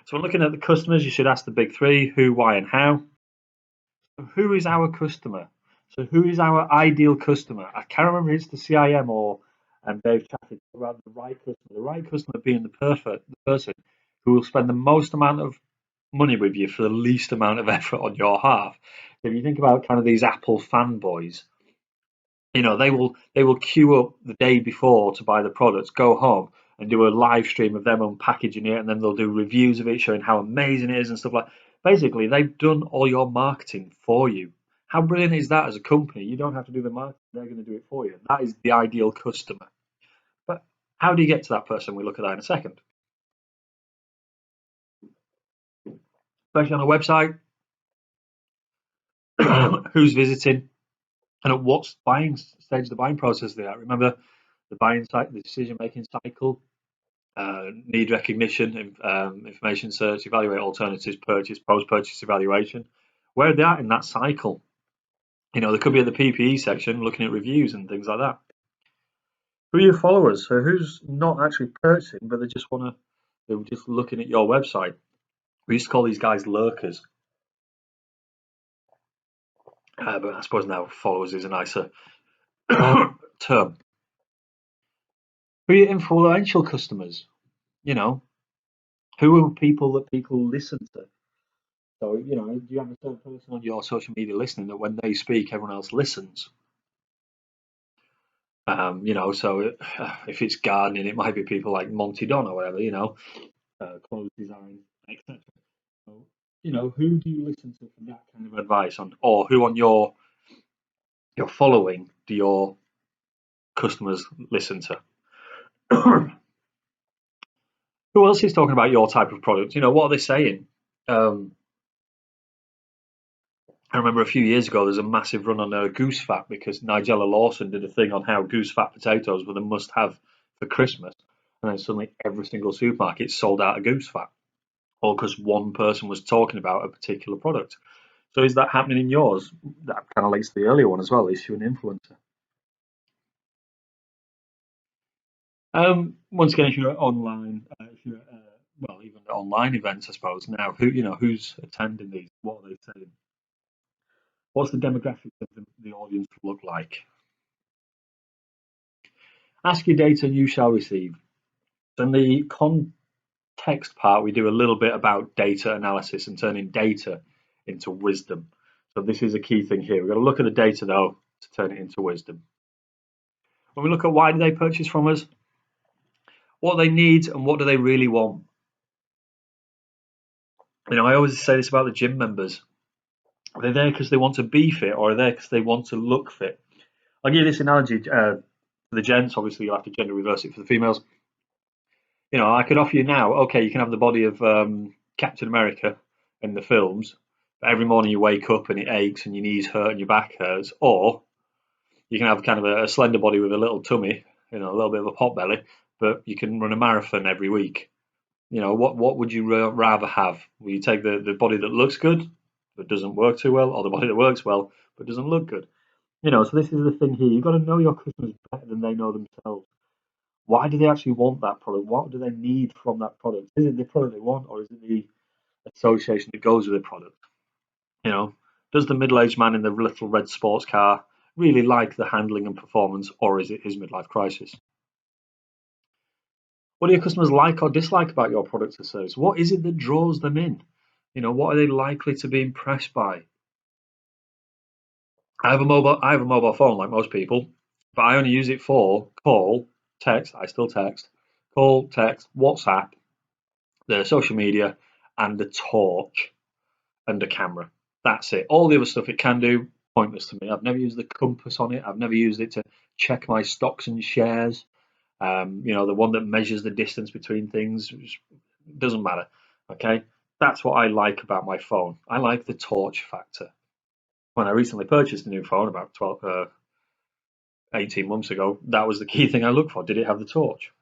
So when looking at the customers, you should ask the big three: who, why, and how. Who is our customer? So who is our ideal customer? I can't remember if it's the CIM or Dave Chaffee about the right customer. The right customer being the person who will spend the most amount of money with you for the least amount of effort on your half. So if you think about kind of these Apple fanboys, they will queue up the day before to buy the products, go home and do a live stream of them unpackaging it, and then they'll do reviews of it showing how amazing it is and stuff like that. Basically, they've done all your marketing for you. How brilliant is that as a company? You don't have to do the marketing, they're going to do it for you. That is the ideal customer. But how do you get to that person? We'll look at that in a second. Especially on a website, who's visiting, and at what buying stage of the buying process they are. Remember, the buying cycle, the decision making cycle, need recognition, information search, evaluate alternatives, purchase, post purchase evaluation. Where are they at in that cycle? They could be at the PPE section looking at reviews and things like that. Who are your followers? So who's not actually purchasing, but they're just looking at your website. We used to call these guys lurkers. But I suppose now followers is a nicer term. Who are your influential customers? Who are people that people listen to? So, do you have a certain person on your social media listening that when they speak, everyone else listens? So if it's gardening, it might be people like Monty Don or whatever, clothes design, etc. So, who do you listen to for that kind of advice on, or who on your following do your customers listen to? Who else is talking about your type of product? What are they saying? I remember a few years ago, there's a massive run on goose fat because Nigella Lawson did a thing on how goose fat potatoes were the must-have for Christmas, and then suddenly every single supermarket sold out of goose fat, all because one person was talking about a particular product. So is that happening in yours? That kind of links to the earlier one as well. Is you an influencer? Once again, if you're online, if you're even online events, I suppose now who's attending these? What are they saying? What's the demographics of the audience look like? Ask your data and you shall receive. In the context part, we do a little bit about data analysis and turning data into wisdom. So this is a key thing here. We've got to look at the data though to turn it into wisdom. When we look at why do they purchase from us, what they need and what do they really want. I always say this about the gym members. Are they there because they want to be fit, or are they there because they want to look fit? I'll give you this analogy for the gents. Obviously, you'll have to gender reverse it for the females. I could offer you now, okay, you can have the body of Captain America in the films, but every morning you wake up and it aches and your knees hurt and your back hurts, or you can have kind of a slender body with a little tummy, a little bit of a pot belly, but you can run a marathon every week. What would you rather have? Will you take the body that looks good but doesn't work too well, or the body that works well but doesn't look good? So this is the thing here. You've got to know your customers better than they know themselves. Why do they actually want that product? What do they need from that product? Is it the product they want, or is it the association that goes with the product? Does the middle-aged man in the little red sports car really like the handling and performance, or is it his midlife crisis? What do your customers like or dislike about your product or service? What is it that draws them in? What are they likely to be impressed by? I have a mobile phone like most people, but I only use it for call, text. I still text, call, text, WhatsApp, the social media, and the torch and a camera. That's it. All the other stuff it can do, pointless to me. I've never used the compass on it. I've never used it to check my stocks and shares. The one that measures the distance between things, doesn't matter. Okay, that's what I like about my phone. I like the torch factor. When I recently purchased a new phone about 18 months ago, that was the key thing I looked for. Did it have the torch?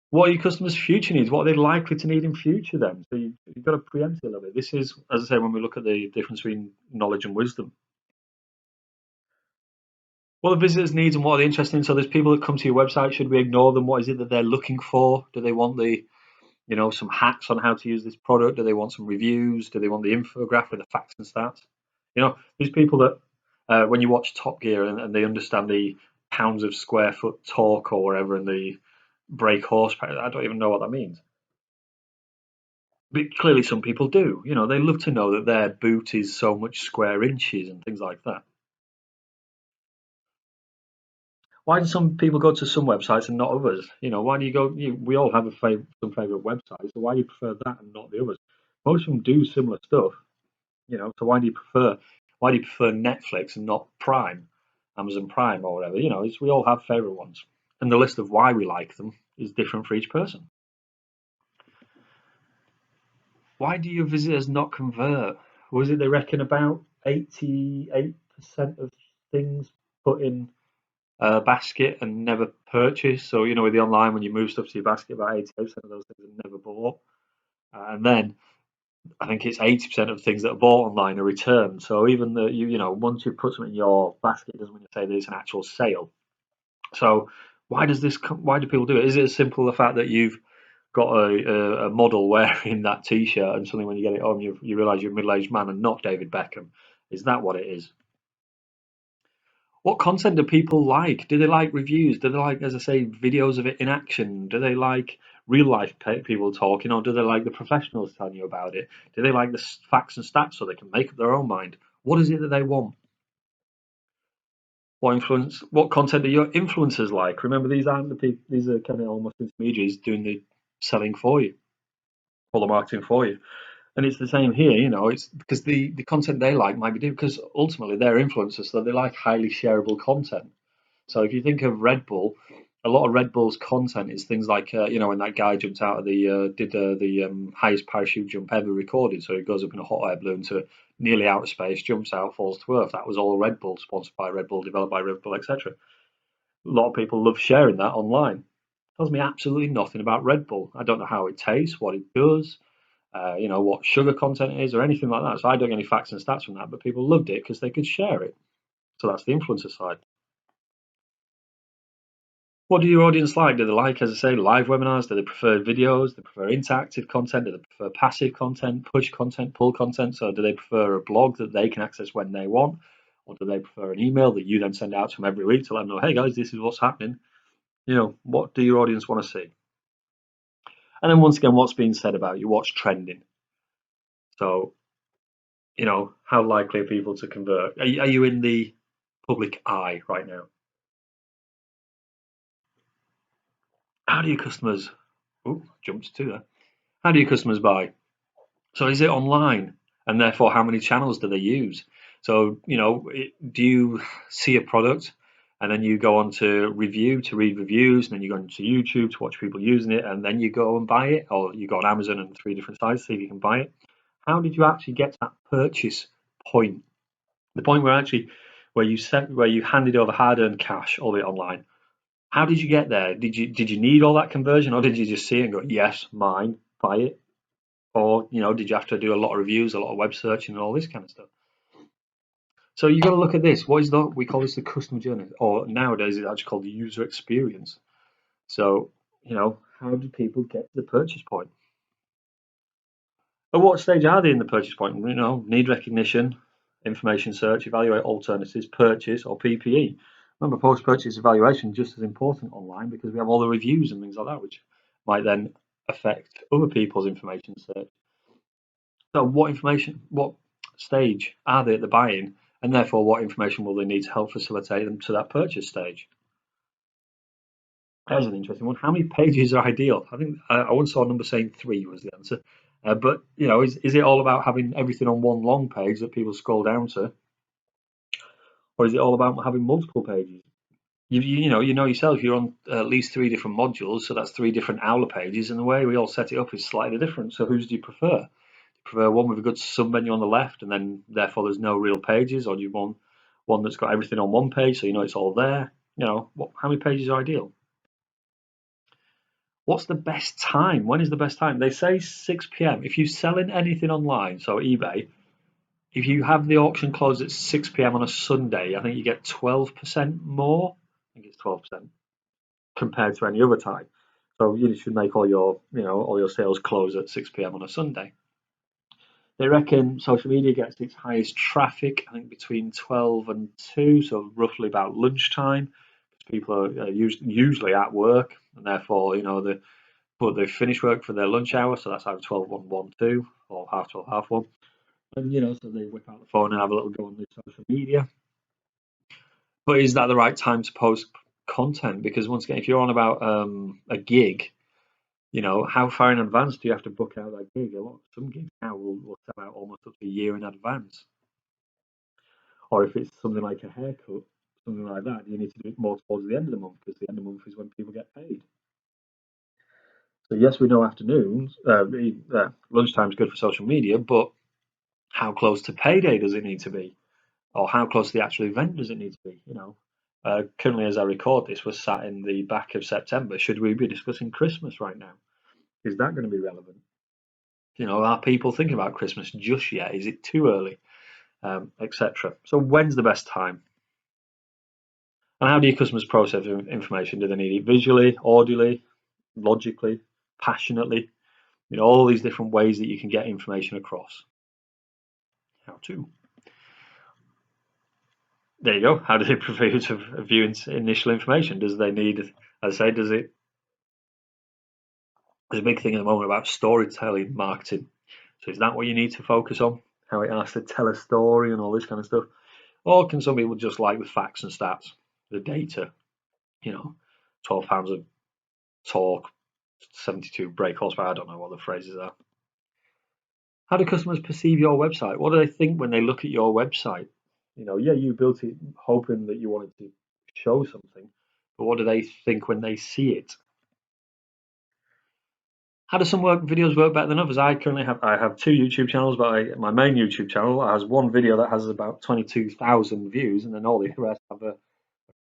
What are your customers' future needs? What are they likely to need in future then? So you've got to preempt it a little bit. This is, as I say, when we look at the difference between knowledge and wisdom. What are visitors' needs and what are they interested in? So there's people that come to your website. Should we ignore them? What is it that they're looking for? Do they want the some hacks on how to use this product? Do they want some reviews? Do they want the infographic with the facts and stats? These people that when you watch Top Gear and they understand the pounds of square foot torque or whatever and the brake horsepower, I don't even know what that means. But clearly some people do. They love to know that their boot is so much square inches and things like that. Why do some people go to some websites and not others? Why do you go? We all have some favorite websites, so why do you prefer that and not the others? Most of them do similar stuff, So why do you prefer Netflix and not Prime, Amazon Prime or whatever? We all have favorite ones, and the list of why we like them is different for each person. Why do your visitors not convert? Was it they reckon about 88% of things put in basket and never purchased? So, with the online, when you move stuff to your basket, about 88% of those things are never bought. And then I think it's 80% of things that are bought online are returned. So even once you put something in your basket, it doesn't mean to say there's an actual sale. So why do people do it? Is it as simple the fact that you've got a model wearing that T-shirt and suddenly when you get it home, you realise you're a middle-aged man and not David Beckham? Is that what it is? What content do people like? Do they like reviews? Do they like, as I say, videos of it in action? Do they like real life people talking, or do they like the professionals telling you about it? Do they like the facts and stats so they can make up their own mind? What is it that they want? What content do your influencers like? Remember, these aren't the people; these are kind of almost intermediaries doing the selling for you, or the marketing for you. And it's the same here, it's because the content they like might be different because ultimately they're influencers, so they like highly shareable content. So if you think of Red Bull, a lot of Red Bull's content is things like, when that guy jumped out of the highest parachute jump ever recorded. So he goes up in a hot air balloon to nearly outer space, jumps out, falls to earth. That was all Red Bull, sponsored by Red Bull, developed by Red Bull, etc. A lot of people love sharing that online. Tells me absolutely nothing about Red Bull. I don't know how it tastes, what it does, what sugar content is, or anything like that. So I don't get any facts and stats from that, but people loved it because they could share it. So that's the influencer side. What do your audience like? Do they like, as I say, live webinars? Do they prefer videos? Do they prefer interactive content? Do they prefer passive content, push content, pull content? So do they prefer a blog that they can access when they want? Or do they prefer an email that you then send out to them every week to let them know, hey guys, this is what's happening? What do your audience want to see? And then once again, what's being said about you? What's trending? So, how likely are people to convert? Are you in the public eye right now? How do your customers, jumped to there. How do your customers buy? So is it online? And therefore, how many channels do they use? So, do you see a product and then you go on to review to read reviews, and then you go into YouTube to watch people using it, and then you go and buy it, or you go on Amazon and 3 different sites to see if you can buy it? How did you actually get to that purchase point? The point where you handed over hard-earned cash, albeit online. How did you get there? Did you need all that conversion, or did you just see it and go, yes, mine, buy it? Or, did you have to do a lot of reviews, a lot of web searching and all this kind of stuff? So you got to look at this. We call this the customer journey, or nowadays it's actually called the user experience. So, how do people get to the purchase point? At what stage are they in the purchase point? Need recognition, information search, evaluate alternatives, purchase, or PPE. Remember, post-purchase evaluation is just as important online because we have all the reviews and things like that, which might then affect other people's information search. So what stage are they at the buy-in, and therefore what information will they need to help facilitate them to that purchase stage? That's an interesting one. How many pages are ideal? I think I once saw a number saying 3 was the answer. But is it all about having everything on one long page that people scroll down to, or is it all about having multiple pages? You know yourself. You're on at least 3 different modules, so that's 3 different Owler pages, and the way we all set it up is slightly different. So whose do you prefer? Prefer one with a good sub menu on the left, and then therefore there's no real pages, or do you want one that's got everything on one page, so it's all there? How many pages are ideal? What's the best time? When is the best time? They say 6 p.m. If you're selling anything online, so eBay, if you have the auction close at 6 p.m. on a Sunday, I think you get 12% more. I think it's 12% compared to any other time. So you should make all your, all your sales close at 6 p.m. on a Sunday. They reckon social media gets its highest traffic, I think, between 12 and 2, so roughly about lunchtime. People are usually at work, and therefore, they finish work for their lunch hour, so that's either 12, 1, 1, 2, or half 12, half 1. And, so they whip out the phone and have a little go on the social media. But is that the right time to post content? Because once again, if you're on about a gig, how far in advance do you have to book out that gig? Some gigs now will sell out almost up to a year in advance. Or if it's something like a haircut, something like that, you need to do it more towards the end of the month, because the end of the month is when people get paid. So yes, we know afternoons, lunchtime is good for social media, but how close to payday does it need to be? Or how close to the actual event does it need to be? Currently, as I record this, we're sat in the back of September. Should we be discussing Christmas right now? Is that going to be relevant? Are people thinking about Christmas just yet? Is it too early? Etc. So when's the best time? And how do your customers process information? Do they need it visually, audibly, logically, passionately? All these different ways that you can get information across. How to? There you go. How do they prefer to view initial information? Does they need, as I say, there's a big thing at the moment about storytelling marketing. So is that what you need to focus on? How it has to tell a story and all this kind of stuff? Or can some people just like the facts and stats, the data? 12 pounds of torque, 72 brake horsepower. I don't know what the phrases are. How do customers perceive your website? What do they think when they look at your website? You built it hoping that you wanted to show something, but what do they think when they see it? How do some videos work better than others? I have two YouTube channels, but my main YouTube channel has one video that has about 22,000 views, and then all the rest have a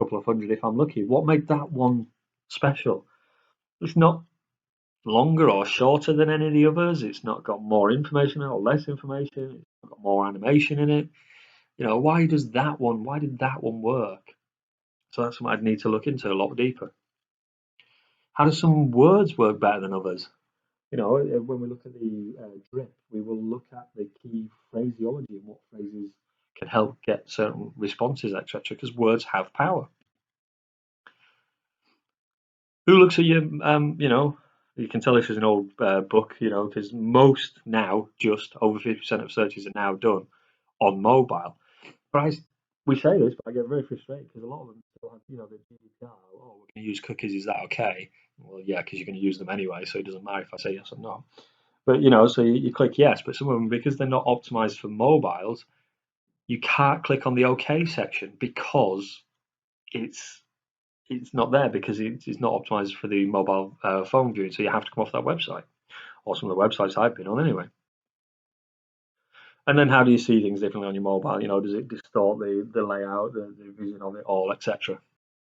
couple of hundred if I'm lucky. What made that one special? It's not longer or shorter than any of the others. It's not got more information or less information. It's not got more animation in it. Why did that one work? So that's something I'd need to look into a lot deeper. How do some words work better than others? When we look at the drip, we will look at the key phraseology and what phrases can help get certain responses, etc. Because words have power. Who looks at your, you can tell this is an old book, because most now, just over 50% of searches are now done on mobile. But we say this, but I get very frustrated because a lot of them still have, the GDPR. Oh, we're going to use cookies. Is that okay? Well, yeah, because you're going to use them anyway, so it doesn't matter if I say yes or no. But so you click yes, but some of them, because they're not optimized for mobiles, you can't click on the OK section because it's not there, because it's not optimized for the mobile phone viewing. So you have to come off that website, or some of the websites I've been on anyway. And then how do you see things differently on your mobile? Does it distort the layout, the vision of it all, etc.?